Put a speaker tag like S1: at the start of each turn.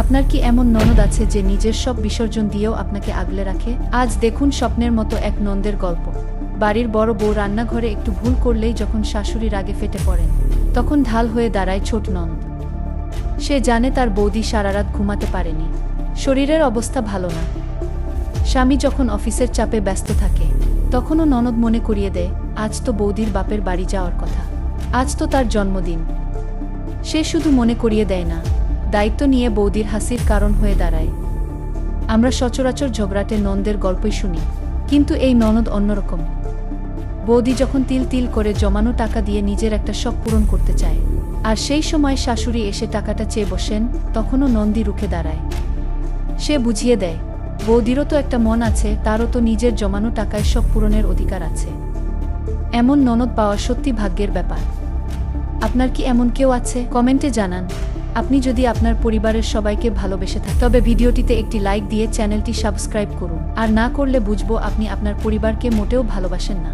S1: আপনার কি এমন ননদ আছে যে নিজের সব বিসর্জন দিয়েও আপনাকে আগলে রাখে? আজ দেখুন স্বপ্নের মতো এক নন্দের গল্প। বাড়ির বড় বউ রান্নাঘরে একটু ভুল করলেই যখন শাশুড়ি রাগে ফেটে পড়েন, তখন ঢাল হয়ে দাঁড়ায় ছোট ননদ। সে জানে তার বৌদি সারারাত ঘুমাতে পারেনি, শরীরের অবস্থা ভালো না। স্বামী যখন অফিসের চাপে ব্যস্ত থাকে, তখনও ননদ মনে করিয়ে দেয়, আজ তো বৌদির বাপের বাড়ি যাওয়ার কথা, আজ তো তার জন্মদিন। সে শুধু মনে করিয়ে দেয় না, দায়িত্ব নিয়ে বৌদির হাসির কারণ হয়ে দাঁড়ায়। আমরা সচরাচর ঝগড়াটে ননদের গল্পই শুনি, কিন্তু এই ননদ অন্যরকম। বৌদি যখন তিল তিল করে জমানো টাকা দিয়ে নিজের একটা শখ পূরণ করতে চায়, আর সেই সময় শাশুড়ি এসে টাকাটা চেয়ে বসেন, তখনও নন্দী রুখে দাঁড়ায়। সে বুঝিয়ে দেয়, বৌদিরও তো একটা মন আছে, তারও তো নিজের জমানো টাকায় শখ পূরণের অধিকার আছে। এমন ননদ পাওয়া সত্যি ভাগ্যের ব্যাপার। আপনার কি এমন কেউ আছে? কমেন্টে জানান। আপনি যদি আপনার পরিবারের সবাইকে ভালোবেসে থাকেন, তবে ভিডিওটিতে একটি লাইক দিয়ে চ্যানেলটি সাবস্ক্রাইব করুন। আর না করলে বুঝবো আপনি আপনার পরিবারকে মোটেও ভালোবাসেন না।